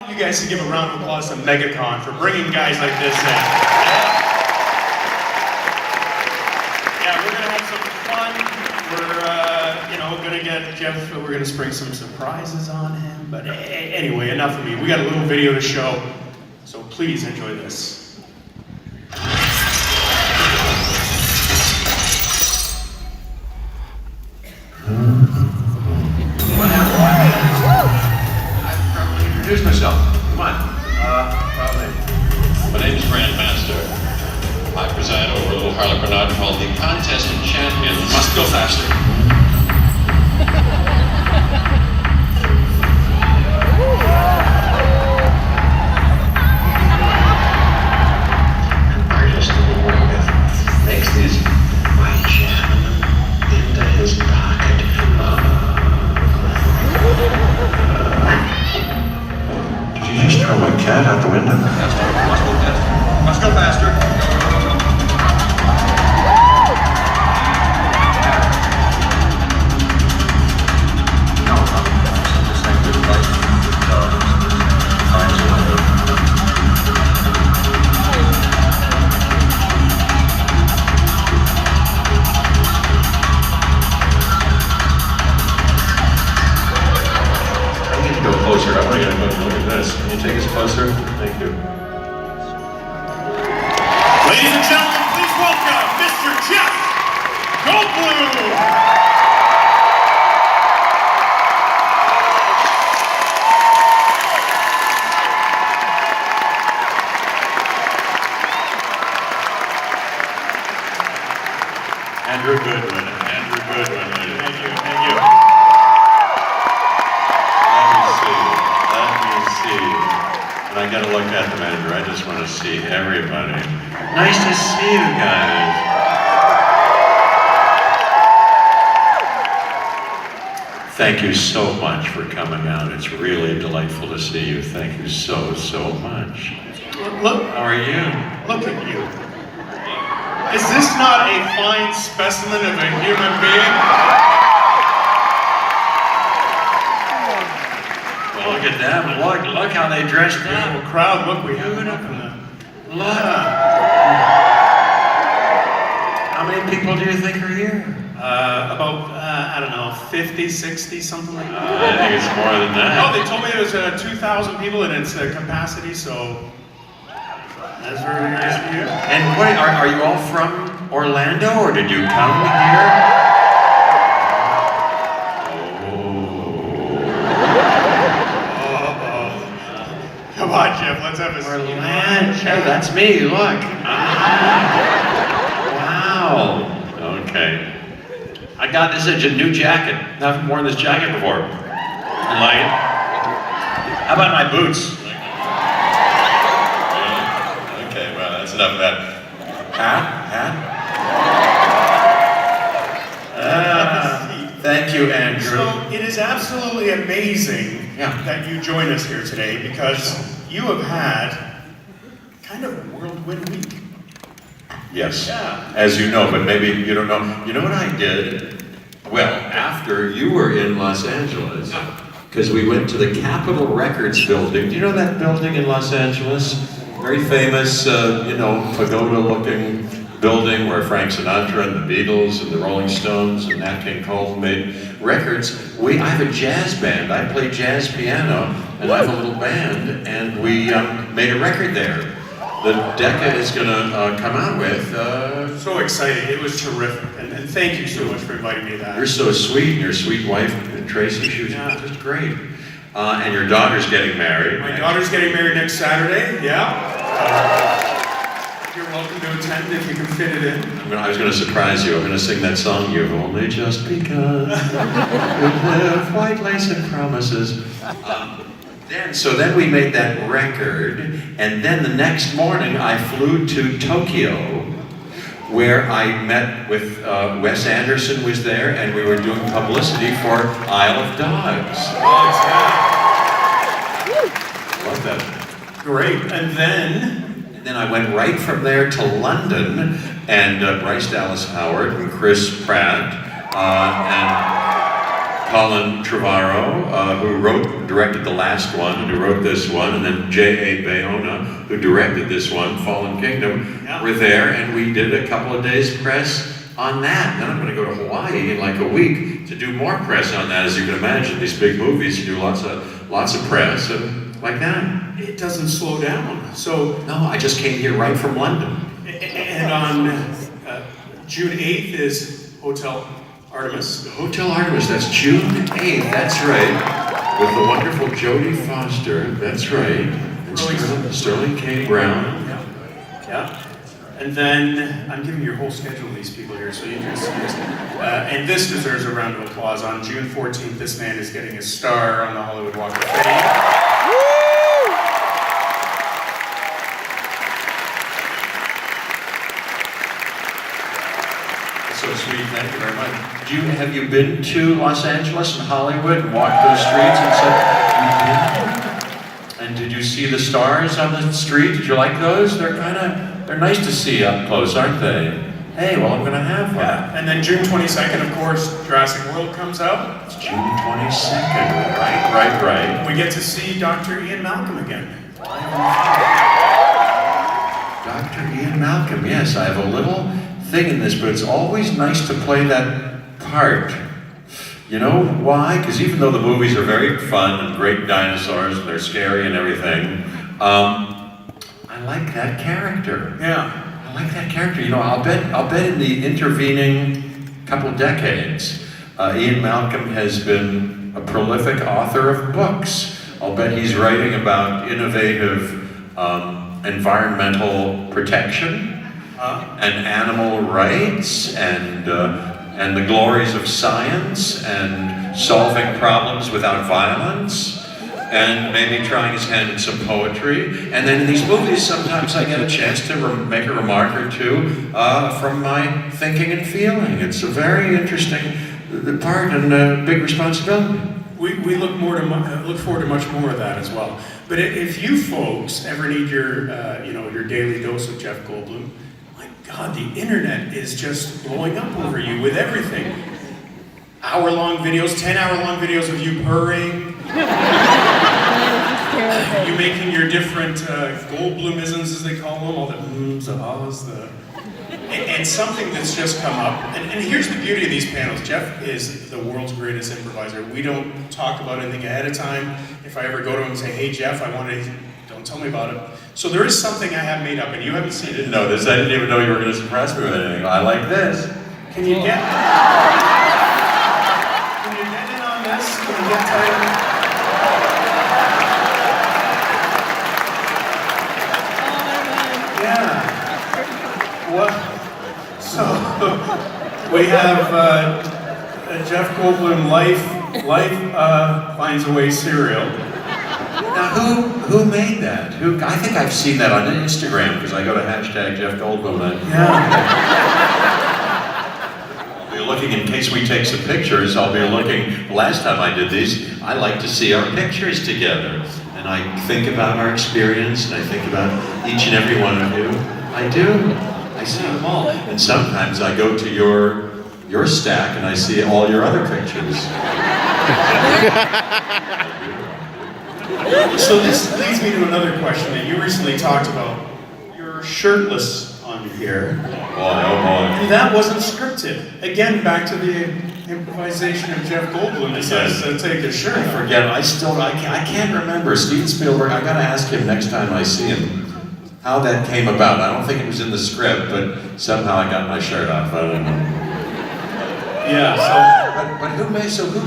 You guys to give a round of applause to MegaCon for bringing guys like this in. Yeah, we're gonna have some fun. We're gonna get Jeff. We're gonna spring some surprises on him. But anyway, enough of me. We got a little video to show, so please enjoy this. Introduce myself. Come on. Probably. My name is Grandmaster. I preside over a little harlequinade called the Contest of Champions. Must go faster. An artist that we work with makes these white jam into his pocket. Did you just throw my cat out the window? Must go faster. Closer. I want to get a look at this. Can you take us closer? Thank you. Ladies and gentlemen, please welcome Mr. Jeff Goldblum. Andrew Goodwin. Andrew Goodwin. Thank you. Thank you. And I gotta look at them, Andrew. I just want to see everybody. Nice to see you guys. Thank you so much for coming out. It's really delightful to see you. Thank you so much. Look, How are you? look at you. Is this not a fine specimen of a human being? Look at them. Look how they dressed up. Beautiful crowd. Look, we have it up in the... Look. How many people do you think are here? About, I don't know, 50, 60, something like that. I think it's more than that. No, they told me it was 2,000 people in its capacity, so that's very nice of you. And what, are you all from Orlando, or did you come here? Come on, Jeff, let's have a Orlando. Hey, that's me, look. Wow. Okay. I got this as a new jacket. I haven't worn this jacket before. I like it. How about my boots? Okay, well, that's enough of that. Hat? Thank you, Andrew. So it is absolutely amazing that you join us here today, because you have had kind of a whirlwind week. Yes, Yeah. as you know, but maybe you don't know. You know what I did? Well, after you were in Los Angeles, because we went to the Capitol Records building. Do you know that building in Los Angeles? Very famous, pagoda-looking building where Frank Sinatra and the Beatles and the Rolling Stones and Nat King Cole made records. I have a jazz band. I play jazz piano, and I have a little band, and we made a record there that Decca is going to come out with. So exciting. It was terrific. And thank you so much for inviting me to that. You're so sweet, and your sweet wife, Tracy, she was just great. And your daughter's getting married. My daughter's getting married next Saturday, yeah. You're welcome to attend if you can fit it in. I was going to surprise you. I'm going to sing that song, You've Only Just Begun. With live white lace and promises. So then we made that record, and then the next morning I flew to Tokyo, where I met with Wes Anderson was there, and we were doing publicity for Isle of Dogs. Love that. Great. And then I went right from there to London, and Bryce Dallas Howard and Chris Pratt and Colin Trevorrow, who directed the last one, and who wrote this one, and then J.A. Bayona, who directed this one, Fallen Kingdom, were there, and we did a couple of days press on that. Then I'm going to go to Hawaii in like a week to do more press on that. As you can imagine, these big movies, you do lots of press and like that. It doesn't slow down. So no, I just came here right from London. And on June 8th is Hotel Artemis. Hotel Artemis, that's June 8th, that's right. With the wonderful Jodie Foster, that's right. And Sterling K. Brown. Yeah. And then, I'm giving you your whole schedule of these people here, so you can see this. And this deserves a round of applause. On June 14th, this man is getting a star on the Hollywood Walk of Fame. So sweet, thank you very much. Have you been to Los Angeles and Hollywood and walked those streets and said, and did you see the stars on the street? Did you like those? They're nice to see up close, aren't they? Hey, well, I'm gonna have one. Yeah, and then June 22nd, of course, Jurassic World comes out. It's June 22nd, right. We get to see Dr. Ian Malcolm again. Dr. Ian Malcolm, yes, I have a little thing in this, but it's always nice to play that part. You know why? Because even though the movies are very fun and great dinosaurs and they're scary and everything, I like that character. Yeah. I like that character. You know, I'll bet in the intervening couple decades, Ian Malcolm has been a prolific author of books. I'll bet he's writing about innovative environmental protection and animal rights and the glories of science and solving problems without violence and maybe trying his hand at some poetry. And then in these movies, sometimes I get a chance to make a remark or two from my thinking and feeling. It's a very interesting part and a big responsibility. We look forward to much more of that as well. But if you folks ever need your your daily dose of Jeff Goldblum, my God, the internet is just blowing up over you with everything. Hour-long videos, 10-hour-long videos of you purring. You making your different Goldblumisms, as they call them, all the the ahs, and something that's just come up. And here's the beauty of these panels. Jeff is the world's greatest improviser. We don't talk about anything ahead of time. If I ever go to him and say, hey Jeff, don't tell me about it. So there is something I have made up, and you haven't seen it. I didn't know this. I didn't even know you were going to surprise me with anything. I like this. Can you get in on this? Can you get tight? Yeah. What? So we have Jeff Goldblum Life Finds a Way cereal. Now, who made that? I think I've seen that on Instagram because I go to hashtag Jeff Goldblum. I'll be looking in case we take some pictures. I'll be looking. Last time I did these, I like to see our pictures together, and I think about our experience, and I think about each and every one of you. I do. I see them all. And sometimes I go to your stack and I see all your other pictures. So this leads me to another question that you recently talked about. You're shirtless on here. Boy, oh boy. And that wasn't scripted. Again, back to the improvisation of Jeff Goldblum. He says, take a shirt off. I can't remember. Steven Spielberg, I gotta ask him next time I see him how that came about. I don't think it was in the script, but somehow I got my shirt off. I don't know. Yeah, But who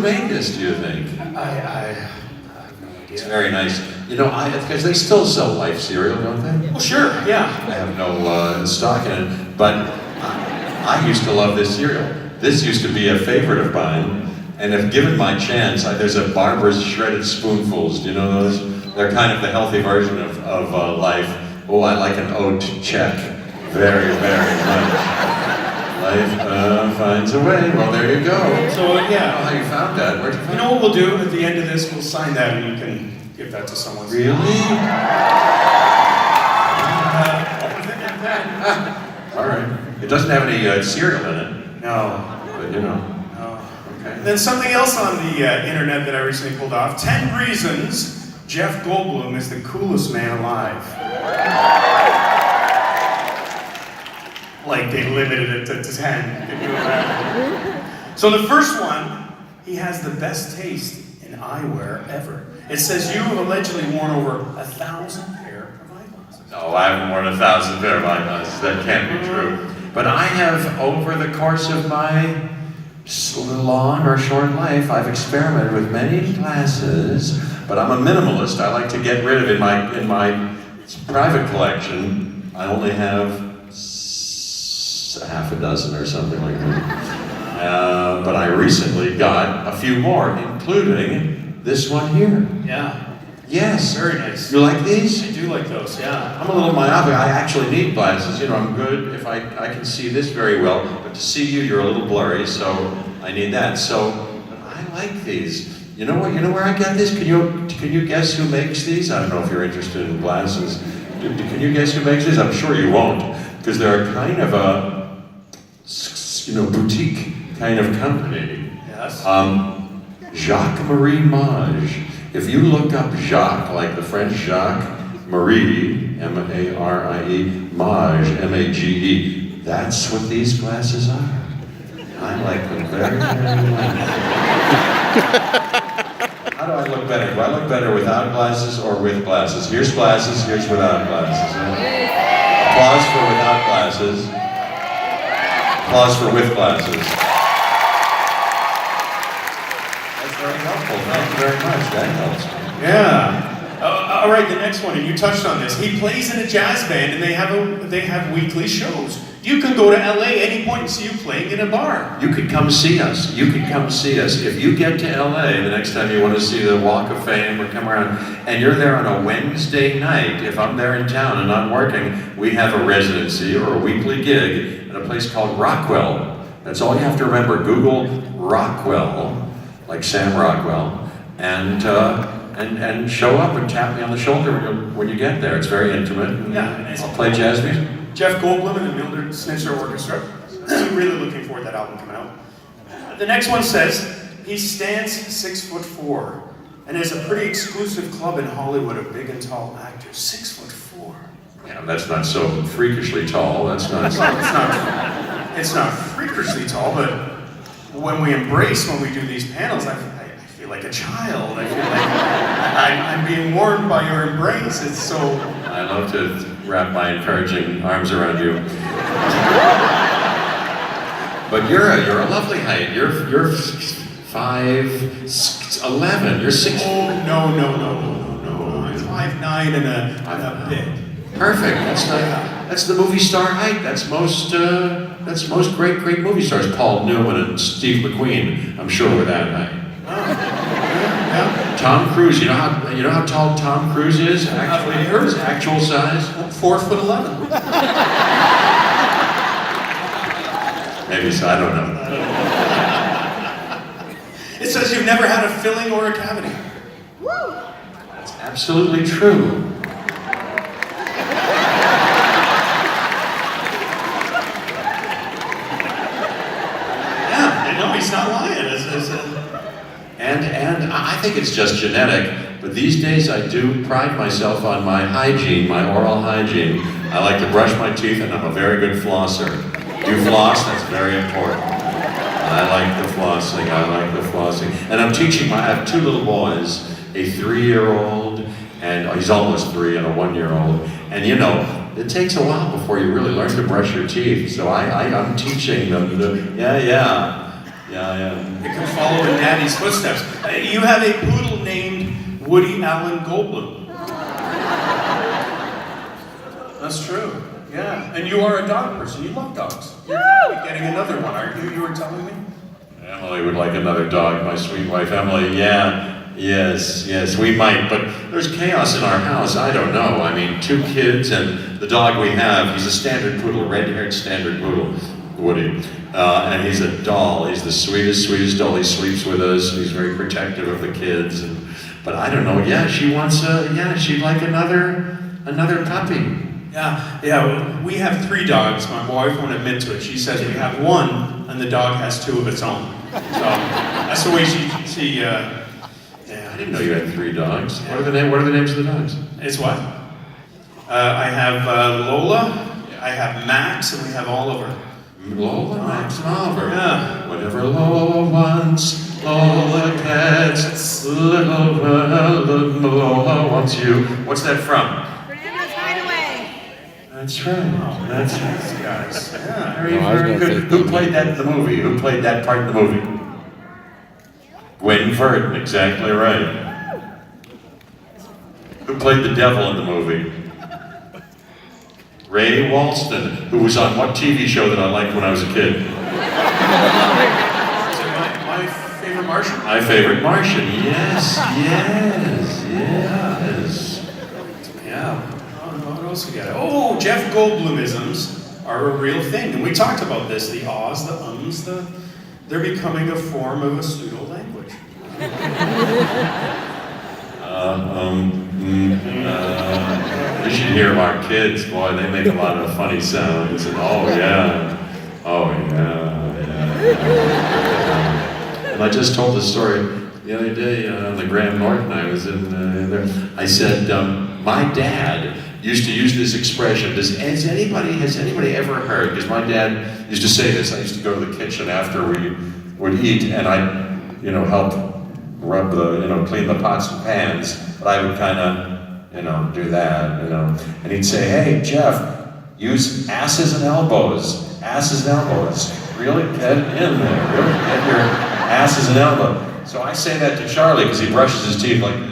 made this, do you think? I have no idea. It's very nice. You know, because they still sell Life cereal, don't they? Well, sure, yeah. I have no stock in it, but I used to love this cereal. This used to be a favorite of mine, and if given my chance, there's a Barbara's Shredded Spoonfuls. Do you know those? They're kind of the healthy version of Life. Oh, I like an oat check. Very, very much. Life finds a way. Well, there you go. So, yeah. I don't know how you found that. Where'd you find You know what we'll do? At the end of this, we'll sign that and you can give that to someone. Really? All right. It doesn't have any cereal in it. No. But, you know. No. Okay. Then something else on the internet that I recently pulled off. 10 reasons Jeff Goldblum is the coolest man alive. Like they limited it to 10. Can you imagine? So the first one, he has the best taste in eyewear ever. It says you have allegedly worn over 1,000 pair of eyeglasses. No, I haven't worn 1,000 pair of eyeglasses. That can't be true. But I have, over the course of my long or short life, I've experimented with many glasses. But I'm a minimalist. I like to get rid of in my private collection. I only have half a dozen or something like that. But I recently got a few more, including this one here. Yeah. Yes. Very nice. You like these? I do like those, yeah. I'm a little myopic. I actually need glasses. You know, I'm good if I can see this very well, but to see you, you're a little blurry, so I need that. So I like these. You know what? You know where I get these? Can you guess who makes these? I don't know if you're interested in glasses. Can you guess who makes these? I'm sure you won't, because they're kind of a boutique kind of company. Yes. Jacques-Marie Mage. If you look up Jacques, like the French Jacques, Marie, M-A-R-I-E, Mage, M-A-G-E, that's what these glasses are. I like them very, very much. How do I look better? Do I look better without glasses or with glasses? Here's glasses, here's without glasses. Applause for without glasses. Applause for with glasses. That's very helpful. Thank you very much. That helps me. Yeah. All right, the next one, and you touched on this. He plays in a jazz band, and they have weekly shows. You can go to LA any point and see you playing in a bar. You could come see us. You could come see us. If you get to LA the next time you want to see the Walk of Fame or come around, and you're there on a Wednesday night, if I'm there in town and not working, we have a residency or a weekly gig at a place called Rockwell. That's all you have to remember. Google Rockwell, like Sam Rockwell, and show up and tap me on the shoulder when you get there. It's very intimate. Yeah. I'll play jazz music. Jeff Goldblum and the Mildred Snitzer Orchestra. I'm really looking forward to that album coming out. The next one says, he stands 6'4" and has a pretty exclusive club in Hollywood of big and tall actors. 6'4". Yeah, that's not so freakishly tall. That's not. It's not freakishly tall, but when we do these panels, I feel like a child. I feel like I'm being warmed by your embrace. It's so. I love to wrap my encouraging arms around you. But you're a lovely height. You're 5'11". You're 6. Oh no! I'm 5'9" and a bit. Perfect. That's the movie star height. That's most great movie stars. Paul Newman and Steve McQueen. I'm sure with that height. Oh, yeah. Tom Cruise. You know how tall Tom Cruise is? Actually, his actual size. 4'11". Maybe so. I don't know. It says you've never had a filling or a cavity. Woo! That's absolutely true. Yeah, no, he's not lying. And I think it's just genetic, but these days I do pride myself on my hygiene, my oral hygiene. I like to brush my teeth, and I'm a very good flosser. You floss? That's very important. I like the flossing. And I'm teaching I have 2 little boys, a 3-year-old, and he's almost 3, and a 1-year-old. And you know, it takes a while before you really learn to brush your teeth. So I'm teaching them Yeah. You can follow in Daddy's footsteps. You have a poodle named Woody Allen Goldblum. That's true. Yeah. And you are a dog person. You love dogs. You're getting another one, aren't you? You were telling me? Emily would like another dog, my sweet wife Emily. Yeah. Yes, we might, but there's chaos in our house. I don't know. I mean, 2 kids and the dog we have, he's a standard poodle, red-haired standard poodle, Woody. And he's a doll. He's the sweetest doll. He sleeps with us. He's very protective of the kids. But I don't know. Yeah, she wants she'd like another puppy. Yeah. We have 3 dogs. My wife won't admit to it. She says we have 1, and the dog has 2 of its own. So That's the way she Yeah, I didn't know you had 3 dogs. What are the names of the dogs? It's what? I have Lola, I have Max, and we have Oliver. Lola, Max, and Oliver. Yeah. Whatever Lola wants, Lola gets. Little Lola wants you. What's that from? Bananas Hideaway. That's right. That's right. Guys. Yeah. Very good. Who played that in the movie? Who played that part in the movie? Gwen Verdon, exactly right. Who played the devil in the movie? Ray Walston, who was on what TV show that I liked when I was a kid? Is it my favorite Martian? My favorite Martian, yes. Yeah. What else we got? Oh, Jeff Goldblumisms are a real thing. And we talked about this, the ahs, the ums, they're becoming a form of a pseudo-language. You should hear our kids, boy, they make a lot of funny sounds. And oh yeah. And I just told the story the other day on the Graham Norton I was in there. I said, my dad used to use this expression. Has anybody ever heard? Because my dad used to say this. I used to go to the kitchen after we would eat, and I'd, help rub clean the pots and pans. But I would kind of, do that, And he'd say, hey, Jeff, use asses and elbows. Asses and elbows. Really get in there. Really get your asses and elbows. So I say that to Charlie because he brushes his teeth like this.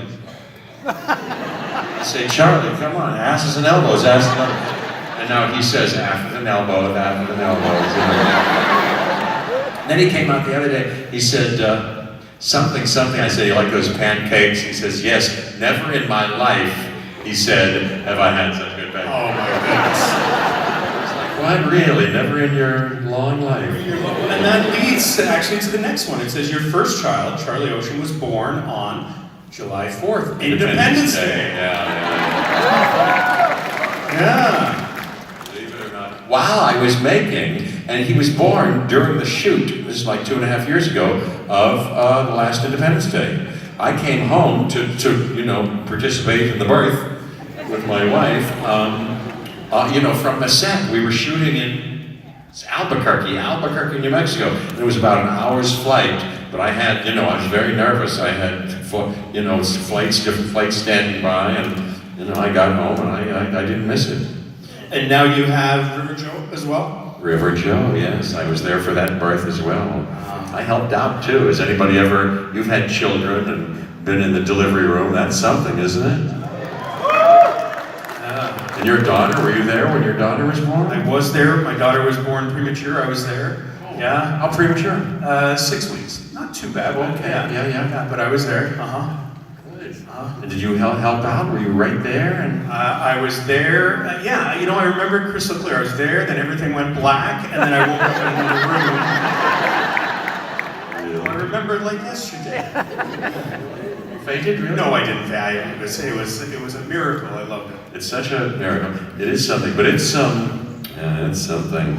I say, Charlie, come on, asses and elbows, asses and elbows. And now he says, after and elbows, after and elbows. Then he came out the other day, he said, something. I said, you like those pancakes? He says, yes, never in my life, he said, have I had such good pancakes. Oh my goodness. What, really? Never in your long life? And that leads actually to the next one. It says your first child, Charlie Ocean, was born on July 4th, Independence Day. Yeah. Believe it or not. While I was making, and he was born during the shoot, this is like 2.5 years ago, of the last Independence Day. I came home to participate in the birth with my wife. From the set, we were shooting in Albuquerque, New Mexico. And it was about an hour's flight, but I had, I was very nervous. I had, different flights standing by, and, I got home and I didn't miss it. And now you have River Joe as well? River Joe, yes. I was there for that birth as well. I helped out too. Has anybody you've had children and been in the delivery room? That's something, isn't it? And your daughter, were you there when your daughter was born? I was there. My daughter was born premature. I was there. Yeah. How premature? 6 weeks. Not too bad. But Okay. Yeah. But I was there. Good. And did you help out? Were you right there? And I was there. I remember crystal clear. I was there. Then everything went black, and then I woke up in the room. I remember it like yesterday. you fainted, really? No, I didn't. It was a miracle. I loved it. It's such a miracle. It is something, but it's something. It's something.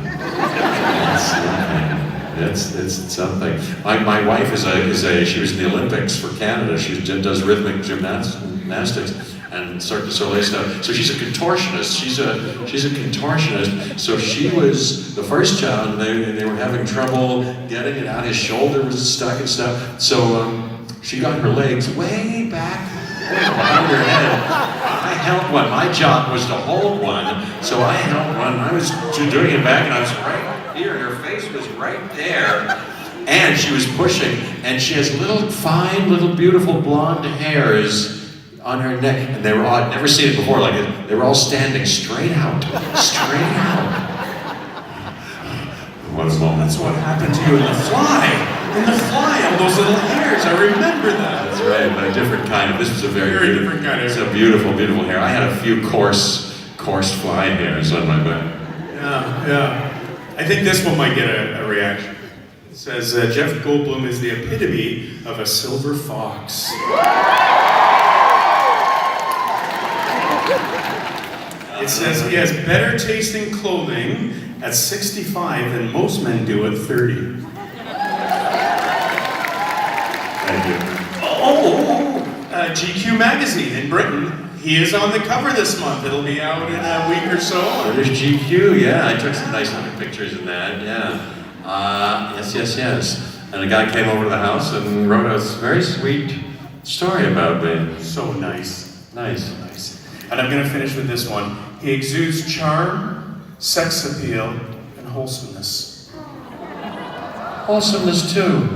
It's something. My wife she was in the Olympics for Canada. She does rhythmic gymnastics and Cirque du Soleil stuff. So she's a contortionist. She's a contortionist. So she was the first child. They were having trouble getting it out. His shoulder was stuck and stuff. So she got her legs way back behind her head. I held one. My job was to hold one. So I held one. I was doing it back, and I was right here, and her face was right there. And she was pushing, and she has fine, beautiful blonde hairs on her neck. And they were all, I'd never seen it before like this. They were all standing straight out. What a moment. That's what happened to you in The Fly. In The Fly, all those little hairs. I remember that. That's right, but a different kind of. This was a very different kind of. It's a beautiful hair. I had a few coarse fly hairs on my back. Yeah. I think this one might get a reaction. It says, Jeff Goldblum is the epitome of a silver fox. It says he has better tasting clothing at 65 than most men do at 30. Thank you. GQ magazine in Britain. He is on the cover this month. It'll be out in a week or so. British GQ, yeah. I took some nice looking pictures in that, yeah. Yes. And a guy came over to the house and wrote a very sweet story about me. So nice. Nice. And I'm going to finish with this one. He exudes charm, sex appeal, and wholesomeness. Wholesomeness too.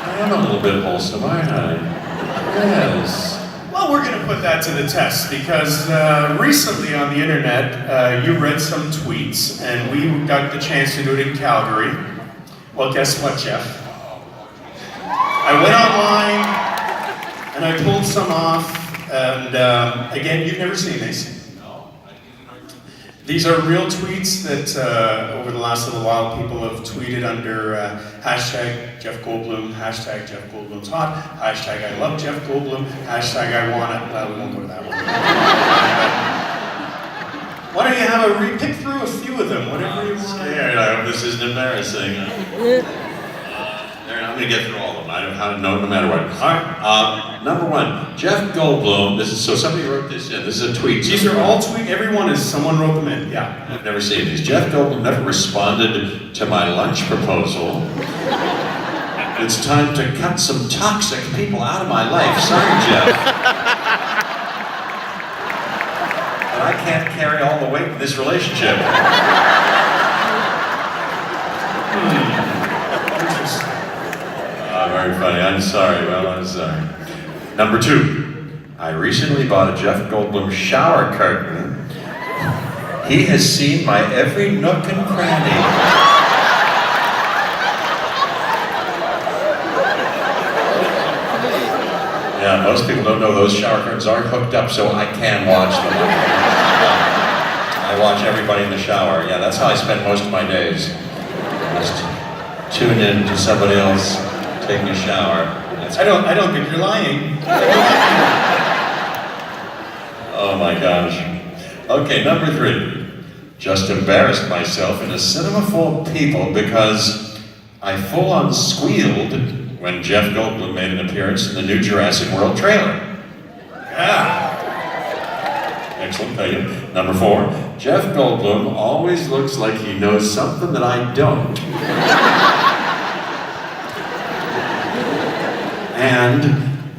I am a little bit wholesome, aren't I? Yes. Well, we're going to put that to the test because recently on the internet, you read some tweets and we got the chance to do it in Calgary. Well, guess what, Jeff? I went online and I pulled some off, and again, you've never seen these. These are real tweets that over the last little while people have tweeted under hashtag Jeff Goldblum, hashtag Jeff Goldblum's hot, hashtag I love Jeff Goldblum, hashtag I want it. Well, we won't go to that one. Why don't you have pick through a few of them, whatever you want. Scared. I hope this isn't embarrassing. I'm going to get through all of them. I don't have no matter what. All right. Number one, Jeff Goldblum. This is so somebody wrote this in. This is a tweet. These are all tweet. Everyone is someone wrote them in. Yeah. I've never seen these. Jeff Goldblum never responded to my lunch proposal. It's time to cut some toxic people out of my life. Sorry, Jeff. But I can't carry all the weight in this relationship. Very funny. I'm sorry. Well, I'm sorry. Number two, I recently bought a Jeff Goldblum shower curtain. He has seen my every nook and cranny. Yeah, most people don't know those shower curtains aren't hooked up, so I can watch them. I watch everybody in the shower. Yeah, that's how I spend most of my days. Just tune in to somebody else taking a shower. I don't think you're lying. Oh my gosh. Okay, number three. Just embarrassed myself in a cinema full of people because I full-on squealed when Jeff Goldblum made an appearance in the new Jurassic World trailer. Yeah. Excellent, thank you. Number four. Jeff Goldblum always looks like he knows something that I don't. And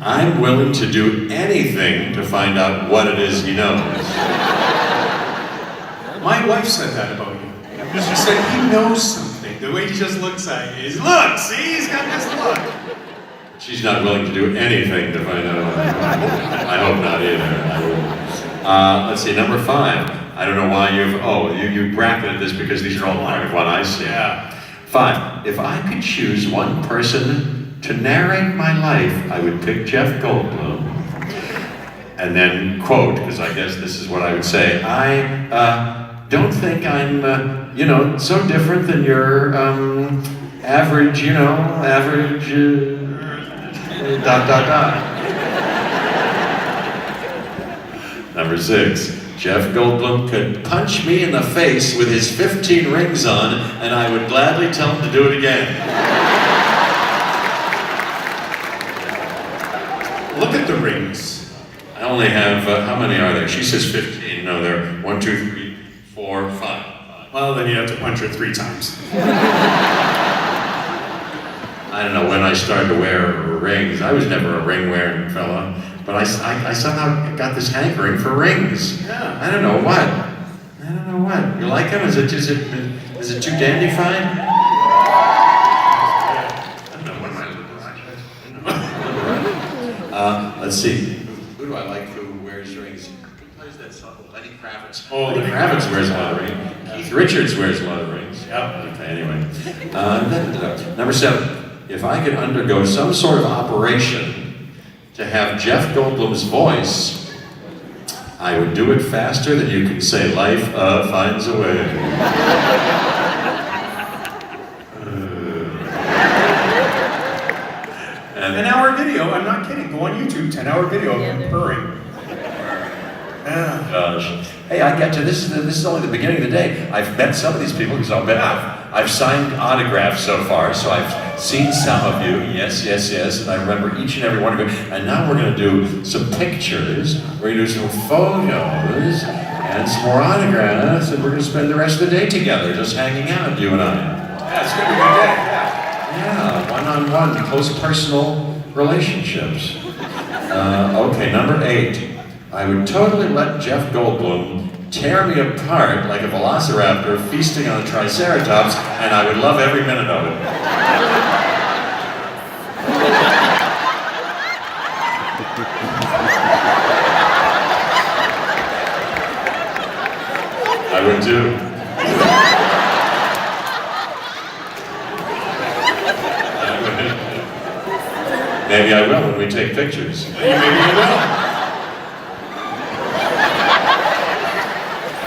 I'm willing to do anything to find out what it is he knows. My wife said that about you. She said he knows something. The way he just looks at you is, look, see, he's got this look. She's not willing to do anything to find out what I hope not either. Let's see, number five. I don't know why you bracketed this because these are all part of what I see. Yeah. 5. If I could choose one person to narrate my life, I would pick Jeff Goldblum. And then, quote, because I guess this is what I would say, I don't think I'm, so different than your average, Number 6, Jeff Goldblum could punch me in the face with his 15 rings on, and I would gladly tell him to do it again. Look at the rings. I only have, how many are there? She says 15. No, there are 1, 2, 3, 4, 5. Well, then you have to punch her 3 times. I don't know when I started to wear rings. I was never a ring-wearing fella, but I somehow got this hankering for rings. Yeah. I don't know what. You like them? Is it too dandified? I don't know. What am I looking like? Let's see. Who do I like who wears rings? Who plays that song? Lenny Kravitz. Oh, Lenny Kravitz wears a lot of rings. Keith Richards wears a lot of rings. Yep. Okay, anyway. Number 7. If I could undergo some sort of operation to have Jeff Goldblum's voice, I would do it faster than you can say life finds a way. And 10-hour video, I'm not kidding. Go on YouTube, 10-hour video of him purring. Yeah. Gosh. Hey, I get to this is only the beginning of the day. I've met some of these people because I've I've signed autographs so far, so I've seen some of you, yes, yes, yes, and I remember each and every one of you. And now we're going to do some pictures, we're going to do some photos, and some more autographs, and we're going to spend the rest of the day together, just hanging out, you and I. Yeah, it's going to be a good day. Yeah, one-on-one, close personal relationships. Okay, number 8. I would totally let Jeff Goldblum tear me apart like a velociraptor feasting on a triceratops, and I would love every minute of it. I would too. Maybe I will when we take pictures. Maybe you will.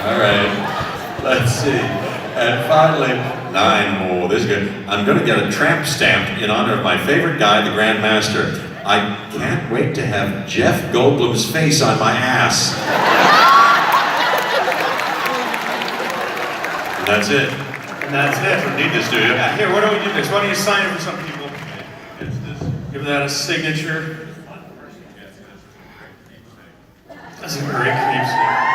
All right, let's see. And finally, 9 more. This is good. I'm going to get a tramp stamp in honor of my favorite guy, the Grand Master. I can't wait to have Jeff Goldblum's face on my ass. And that's it. And that's it. You need this, do you? Yeah, here, why don't we do this? Why don't you sign it for some people? It's this. Give that a signature. That's a great keepsake.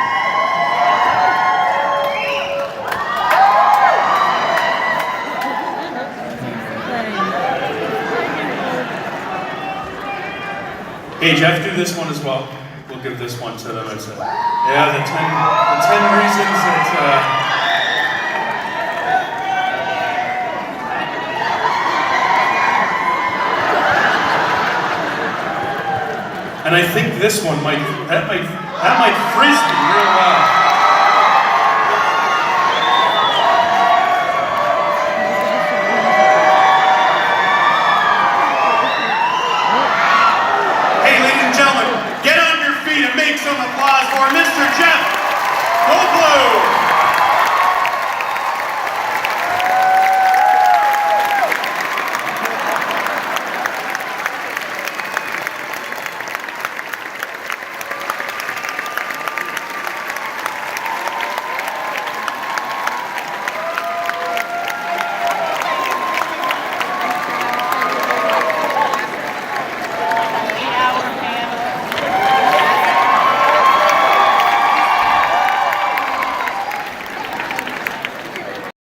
Hey, Jeff, do this one as well. We'll give this one to them. It's yeah, the 10 reasons that. And I think this one might freeze me real well. Hey, ladies and gentlemen, get on your feet and make some applause for Mr. Jeff Goldblum.